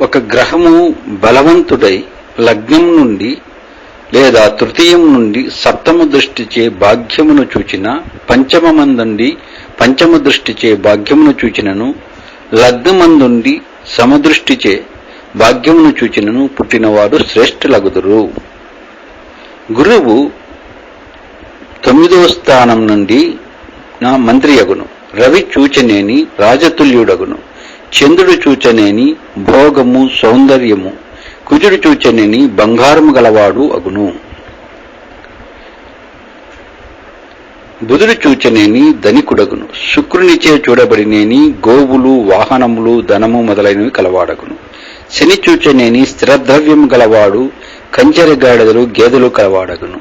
ఒక గ్రహము బలవంతుడై లగ్నం నుండి లేదా తృతీయం నుండి సప్తమ దృష్టిచే భాగ్యమును చూచిన, పంచమమందుండి పంచమ దృష్టిచే భాగ్యమును చూచినను, లగ్నమందుండి సమదృష్టిచే భాగ్యమును చూచినను పుట్టినవాడు శ్రేష్ఠులగుదురు. గురువు 9వ స్థానం నుండి నా మంత్రియగును. రవి చూచనేని రాజతుల్యుడగును. చంద్రుడు చూచనేని భోగము సౌందర్యము, కుజుడు చూచనేని బంగారము గలవాడు అగును. బుధుడు చూచనేని ధనికుడగును. శుక్రునిచే చూడబడినేని గోవులు వాహనములు ధనము మొదలైనవి కలవాడగును. శని చూచనేని స్థిరద్రవ్యము గలవాడు, కంచెరగాడిదలు గేదెలు కలవాడగును.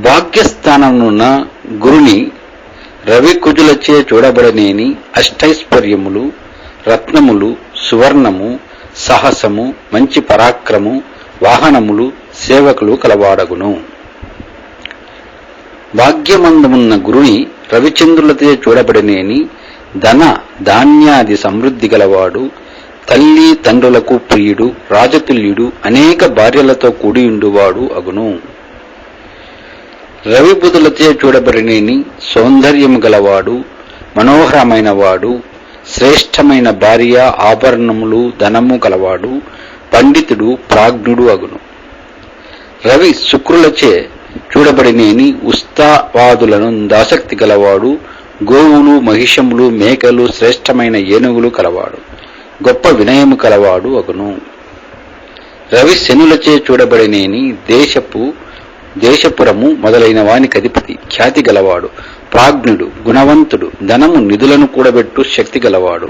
భాగ్యస్థానమున్న గురుని రవి కుజులచే చూడబడనేని అష్టైశ్వర్యములు, రత్నములు, సువర్ణము, సాహసము, మంచి పరాక్రము, వాహనములు, సేవకులు కలవాడగును. భాగ్యమందమున్న గురుని రవిచంద్రులతో చూడబడినేని ధన ధాన్యాది సమృద్ధి గలవాడు, తల్లి తండ్రులకు ప్రియుడు, రాజతుల్యుడు, అనేక భార్యలతో కూడియుండువాడు అగును. రవి బుధులచే చూడబడినేని సౌందర్యము గలవాడు, మనోహరమైన వాడు, శ్రేష్టమైన భార్య ఆభరణములు ధనము గలవాడు, పండితుడు ప్రాజ్ఞుడు అగును. రవి శుక్రులచే చూడబడినేని ఉత్సావాదులను దాసక్తి గలవాడు, గోవులు మహిషములు మేకలు శ్రేష్టమైన ఏనుగులు కలవాడు, గొప్ప వినయము కలవాడు అగును. రవి శనులచే చూడబడినేని దేశపురము మొదలైన వానికి అధిపతి, ఖ్యాతి గలవాడు, ప్రాజ్ఞుడు, గుణవంతుడు, ధనము నిధులను కూడబెట్టు శక్తి గలవాడు.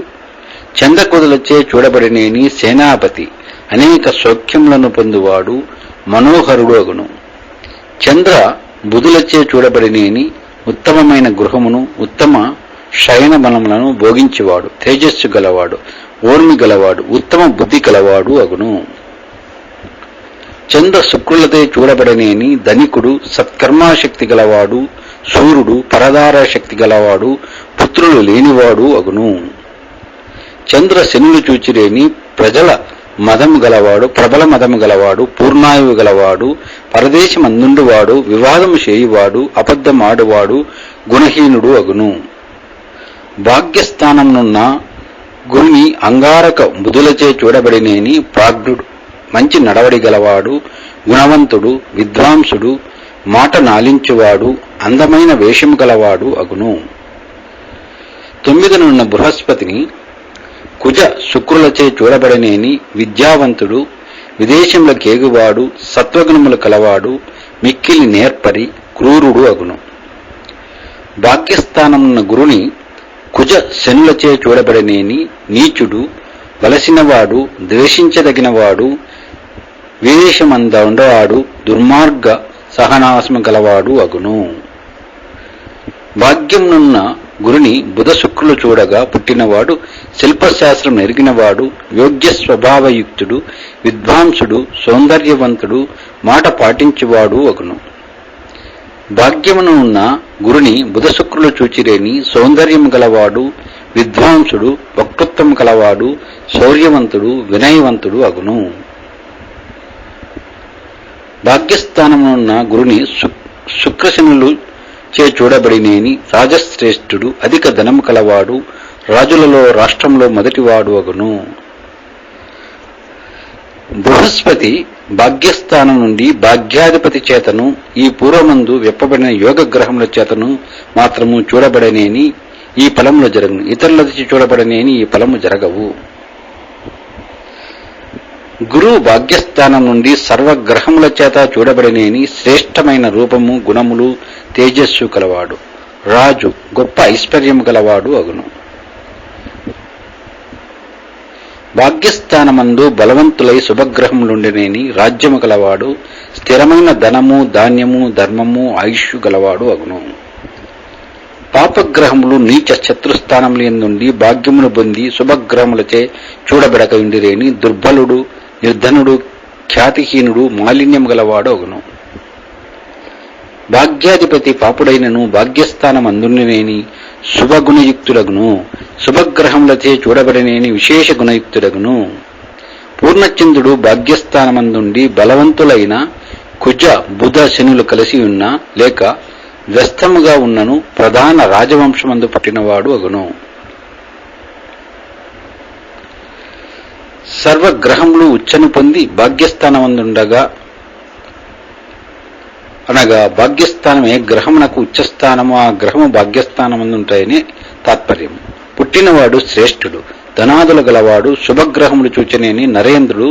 చంద్రకుదులచే చూడబడినేని సేనాపతి, అనేక సౌఖ్యములను పొందువాడు, మనోహరుడు అగును. చంద్ర బుధులచే చూడబడినేని ఉత్తమమైన గృహమును, ఉత్తమ శయన బలములను భోగించేవాడు, తేజస్సు గలవాడు, ఓర్మి గలవాడు, ఉత్తమ బుద్ధి గలవాడు అగును. చంద్ర శుక్రులతో చూడబడనేని ధనికుడు, సత్కర్మాశక్తి గలవాడు, సూర్యుడు, పరదార శక్తి గలవాడు, పుత్రులు లేనివాడు అగును. చంద్ర శనులు చూచిరేని ప్రబల మదము గలవాడు, పూర్ణాయువు గలవాడు, పరదేశమందుండువాడు, వివాదము చేయువాడు, అబద్ధమాడువాడు, గుణహీనుడు అగును. భాగ్యస్థానమునున్న గురుని అంగారక బుధులచే చూడబడినేని ప్రాజ్ఞుడు, మంచి నడవడి గలవాడు, గుణవంతుడు, విద్వాంసుడు, మాట నాలించువాడు, అందమైన వేషము గలవాడు అగును. 9న బృహస్పతిని కుజ శుక్రులచే చూడబడినేని విద్యావంతుడు, విదేశముల కేగువాడు, సత్వగుణములు కలవాడు, మిక్కిలి నేర్పరి, క్రూరుడు అగును. భాగ్యస్థానమున్న గురుని కుజ శనులచే చూడబడినేని నీచుడు, వలసినవాడు, ద్వేషించదగినవాడు, విదేశమంద ఉండవాడు, దుర్మార్గ సహనాసము గలవాడు అగును. భాగ్యమునున్న గురుని బుధ శుక్రులు చూడగా పుట్టినవాడు, శిల్పశాస్త్రం ఎరిగినవాడు, యోగ్య స్వభావయుక్తుడు, విద్వాంసుడు, సౌందర్యవంతుడు, మాట పాటించువాడు అగును. భాగ్యమునున్న గురుని బుధ శుక్రులు చూచిరేని సౌందర్యము గలవాడు, విద్వాంసుడు, వక్తృత్వము కలవాడు, శౌర్యవంతుడు, వినయవంతుడు అగును. భాగ్యస్థానమునున్న గురుని శుక్రశనులు చే చూడబడినేని రాజశ్రేష్ఠుడు, అధిక ధనము కలవాడు, రాజులలో రాష్ట్రంలో మొదటివాడు అగును. బృహస్పతి భాగ్యస్థానం నుండి భాగ్యాధిపతి చేతను, ఈ పూర్వమందు వెప్పబడిన యోగ గ్రహముల చేతను మాత్రము చూడబడనేని ఈ ఫలములు జరగను, ఇతరులది చూడబడనేని ఈ ఫలము జరగవు. గురువు భాగ్యస్థానం నుండి సర్వగ్రహముల చేత చూడబడినేని శ్రేష్టమైన రూపము, గుణములు, తేజస్సు కలవాడు, రాజు, గొప్ప ఐశ్వర్యము గలవాడు అగును. భాగ్యస్థానమందు బలవంతులై శుభగ్రహములుండినేని రాజ్యము గలవాడు, స్థిరమైన ధనము, ధాన్యము, ధర్మము, ఆయుష్యు గలవాడు అగును. పాపగ్రహములు నీచ శత్రుస్థానముల యందుండి భాగ్యమును పొంది శుభగ్రహములచే చూడబడక ఉండిరేని దుర్బలుడు, నిర్ధనుడు, ఖ్యాతిహీనుడు, మాలిన్యం గలవాడు అగును. భాగ్యాధిపతి పాపుడైనను భాగ్యస్థానం అందుండినేని శుభగుణయుక్తుడగును, శుభగ్రహములచే చూడబడినేని విశేష గుణయుక్తుడగును. పూర్ణచంద్రుడు భాగ్యస్థానమందుండి బలవంతులైన కుజ బుధ శనులు కలిసి ఉన్నా లేక వ్యస్తముగా ఉన్నను ప్రధాన రాజవంశమందు పుట్టినవాడు అగును. సర్వగ్రహములు ఉచ్చను పొంది భాగ్యస్థానమందుండగా అనగా భాగ్యస్థానమే గ్రహమునకు ఉచ్చస్థానము, ఆ గ్రహము భాగ్యస్థానమందుంటాయని తాత్పర్యం. పుట్టినవాడు శ్రేష్ఠుడు, ధనాదులు గలవాడు, శుభగ్రహములు చూచనేని నరేంద్రుడు,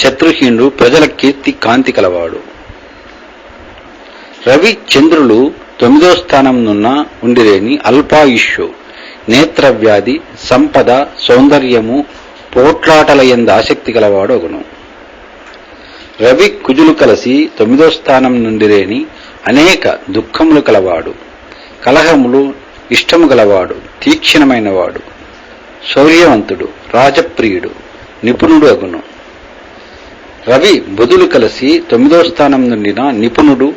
శత్రుహీనుడు, ప్రజల కీర్తి కాంతి కలవాడు. రవి చంద్రులు 9వ స్థానమునున్న ఉండిరేని అల్పాయుష్యు, నేత్రవ్యాధి, సంపద, సౌందర్యము, పోట్లాటలయందు ఆసక్తి గలవాడు అగును. రవి కుజులు కలిసి 9వ స్థానం నుండిరేని అనేక దుఃఖములు కలవాడు, కలహములు ఇష్టము గలవాడు, తీక్షణమైనవాడు, శౌర్యవంతుడు, రాజప్రియుడు, నిపుణుడు అగును. రవి బుధులు కలిసి 9వ స్థానం నుండిన నిపుణుడు,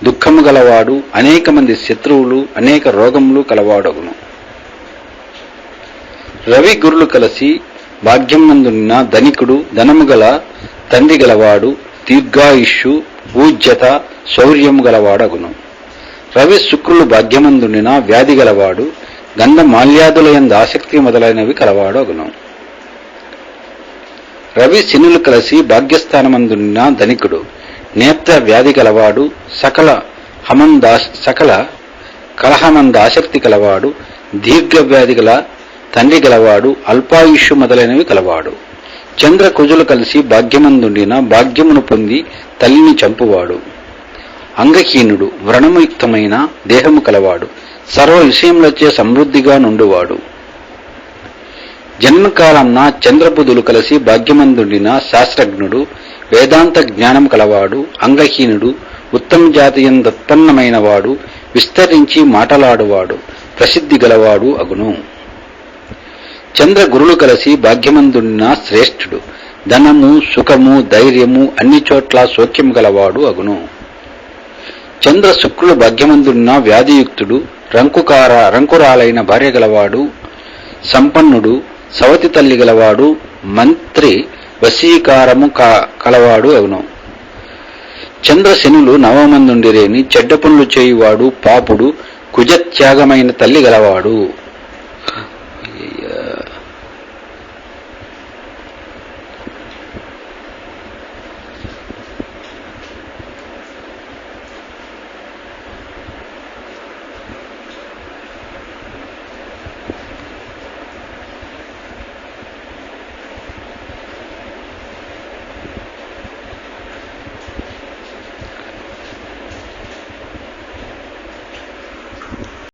దుఃఖము గలవాడు, అనేక మంది శత్రువులు, అనేక రోగములు కలవాడగును. రవి గురులు కలిసి భాగ్యమందున్న ధనికుడు, ధనము గల తండ్రి గలవాడు, దీర్ఘాయుష్యు, పూజ్యత, శౌర్యము గలవాడగును. రవి శుక్రులు భాగ్యమందుండిన వ్యాధి గలవాడు, గంధ మాల్యాదులయందు ఆసక్తి మొదలైనవి కలవాడు అగును. రవి శనులు కలిసి భాగ్యస్థానమందున్న ధనికుడు, నేత్ర వ్యాధి గలవాడు, సకల కలహమంద ఆసక్తి కలవాడు, దీర్ఘ వ్యాధి గల తండ్రి గలవాడు, అల్పాయుష్యు మొదలైనవి కలవాడు. చంద్ర కుజులు కలిసి భాగ్యమందుండిన భాగ్యమును పొంది తల్లిని చంపువాడు, అంగహీనుడు, వ్రణముయుక్తమైన దేహము కలవాడు, సర్వ విషయములచే సమృద్ధిగా నుండువాడు. జన్మకాలంన చంద్రబుధులు కలిసి భాగ్యమందుండిన శాస్త్రజ్ఞుడు, వేదాంత జ్ఞానం కలవాడు, అంగహీనుడు, ఉత్తమ జాతియందుత్పన్నమైన వాడు, విస్తరించి మాటలాడువాడు, ప్రసిద్ధి గలవాడు అగును. చంద్ర గురులు కలిసి భాగ్యమందున్న శ్రేష్ఠుడు, ధనము, సుఖము, ధైర్యము, అన్ని చోట్ల సౌఖ్యము గలవాడు అగును. చంద్ర శుక్రులు భాగ్యమందున్న వ్యాధియుక్తుడు, రంకురాలైన భార్య గలవాడు, సంపన్నుడు, సవతి తల్లి గలవాడు, మంత్రి వశీకారము కలవాడు అగును. చంద్రశనులు నవమందుండిరేని చెడ్డ పనులు చేయువాడు, పాపుడు, కుజత్యాగమైన తల్లి గలవాడు.